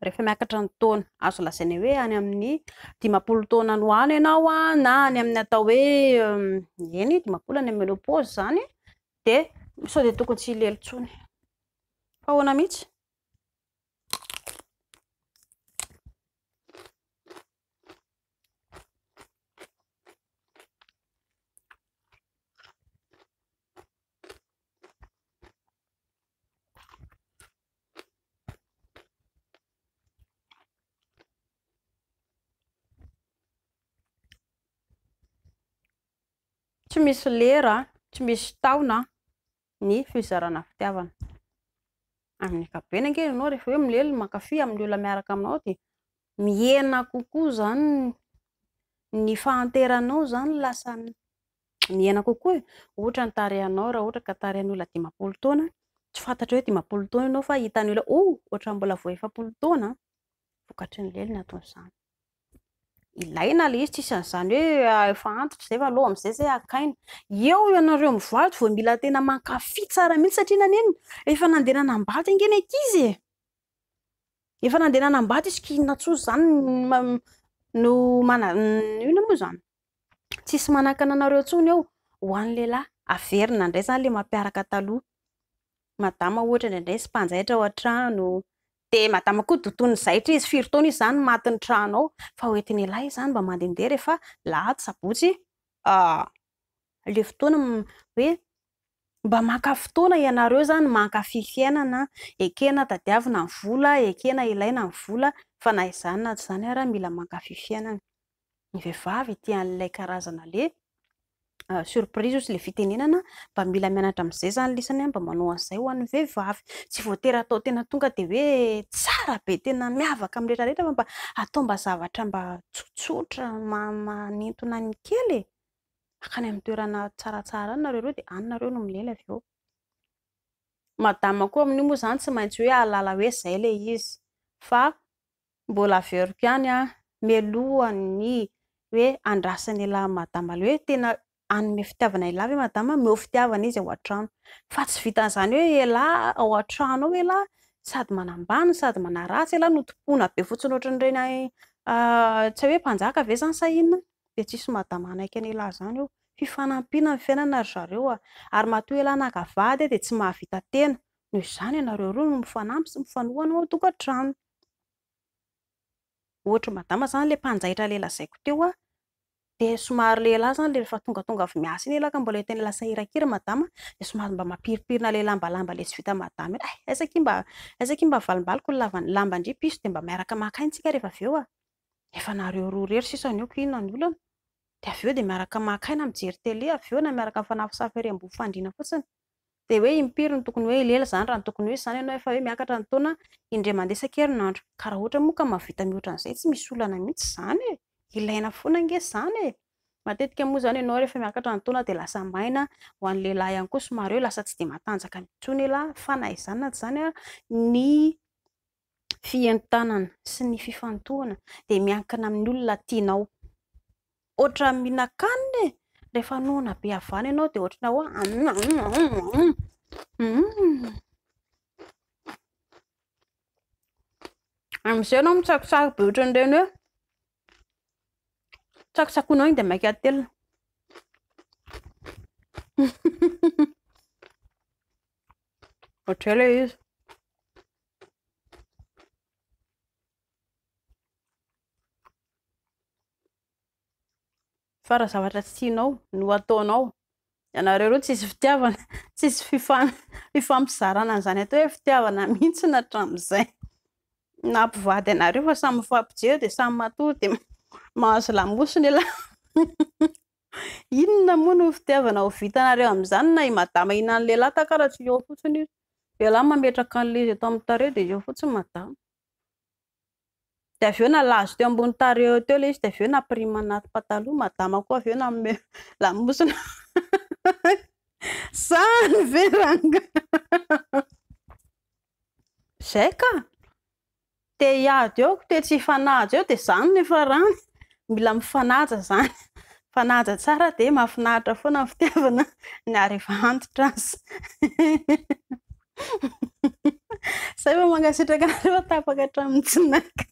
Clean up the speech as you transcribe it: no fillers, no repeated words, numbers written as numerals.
rehefa miakatra ny taona azo lazaina hoe any amin'ny 50 taona no any ianao na any amin'ny atao hoe eny 50 any amin'ny menopause zany de sao de tokony tsy hilelo tsony fa ahoana mihitsy. Tsy misy lera, tsy misy taona ny fizarana fitiavana. Amin'ny ankapobeny ange ianao rehefa hoe milelo mankafy amin'ny olona miaraka aminao de mihena kokoa zany ny fahanteranao zany lasa mihena kokoa. Ohatra ny tarehinao raha ohatra ka tarehin'ny olona 50 taona, tsy fantatra hoe 50 taona ianao fa hitan'ny olona ohatra mbola vao 70 taona vokatry ny lelo ny ataon'izany. Ilaina le izy tsisy an'izany hoe efa antitra zay fa aleo amin'izay zay akaina. Eo ianareo mivady vao mila tena mankafy tsara mihitsy satria nanino efa nandeha nanambady ange ny ankizy e. Efa nandeha nanambady izy kinona tsoa zany no ino moa zany tsisy manakana anareo tsony eo ho an'ny lehilahy averina indray zany le mampiaraka taloha. Madama ohatra indraindray sy mpanjaitra ao an-trano de madama koa doton'ny zaitra izy firy taona izy zany maty ny trano ao fa hoentin'ny lahy zany mba mandehandeha rehefa lahady sabotsy le fotoana hoe mba maka fotoana ianareo zany mankafy fiainana, ekena tadiavina ny vola, ekena ilaina ny vola fa na izany na tsy izany ary mila mankafy fiainana. Ny vehivavy tian'ilay karazana le surprise sy le fitenenana mba mila mianatra amin'izay zany lisany mba manao an'izay ho an'ny vehivavy. Tsy voatery atao tena tonga de hoe tsara be tena miavaka amin'ny rehetrarehetra fa mba atao mba zavatra mba tsotsotra manintona ny kely e. Akany amin'ny toerana tsaratsara any nareo de any nareo no milely avy eo. Madama koa amin'io moa zany tsy maintsy hoe ahalala hoe zay le izy fa mbola averiko ihany mialohan'ny hoe andrasan'ny lahy madama le hoe tena anome fitiavana elahy ve madama meo fitiavana izy ao an-trano fa tsy vitan'izany hoe elahy ao an-trano ao elahy sady manambany sady manaratsy elahy notompona be fotsiny ohatran'ireny tsy hoe mpanjaka ve zany sa inona de tsisy madama anaiky any elahy zany eo. Fifanampiana ny fiainana ry zareo ary matoa elahy naka vady de tsy mahavita tena noho izany ianareo roa no mifanampy sy mifanohana ao an-tokantrano. Ohatra madama zany le mpanjaitra le lazaiko teo de somary lehilahy zany le rehefa tonga avy miasa iny elahy ka mbola tena lasa irakira madama de somary mba mampiripirina le lamba le tsy vita madama aiza mba valimbaliko ny lambandry piso de mba miaraka maka tsika rehefa avy eo efa nareo roa rery sisany eo inona ny olana de avy eo de miaraka maka aina mijery tele avy eo na miaraka mifanafosafy ery ambony fandriana fotsiny de hoe impiry no tokony hoe ilely zany raha ny tokony hoe zany ianao efa hoe miakatra ny taona indray mandeha isan-kerinandro ka raha ohatra moa ka mahavita mihoatra an'izay tsy misy olana mihitsy zany e. Ilaina foana ange zany e. Matetika moa zany ianao rehefa miakatra ny taona de lasa maina ho an'ny lehilahy ihany koa somary eo lasa tsy de matanjaka mitsony elahy fa na izany na tsy izany ny fientanana sy ny fifantohana de miankina amin'ny olona tianao. Ohatra mihinan-kanina e rehefa noana be avana ianao de ohatrana hoe amin'izay ianao mitsakitsaky be ohatran'ireny hoe tsakitsakonao iny de maika telona. Ohatray le izy. Fa raha zavatra tsy tianao no ataonao ianareo roa tsisy fitiavana tsisy fifampizarana an'izany atao hoe fitiavana mihitsy na hatramin'izay na mpivady ianareo fa samy mifampijery de samy matory de mahazo lamosina elahy. Inona moa no fitiavana ho vitanareo amin'izany na i madama ihinan'ny lehilahy takaratsy eo fotsiny izy lehilahy mametraka an'le izy atao amin'ny tarehy de eo fotsiny madama de avy eo nalazo teo ambony tarehy teo le izy de avy eo nampirima anaty pataloha madama koa avy eo nanome lamosina. Zany ve rangahy zay ka te hiady eo te tsy hifanaja eo de zany ny farany mila mifanaja zany fanaja tsara de mahafinaritra foana ny fitiavana ny rehefa antitra azy. Zay fa mankasitraka anareo tapaka hatramin'ny tsinaka.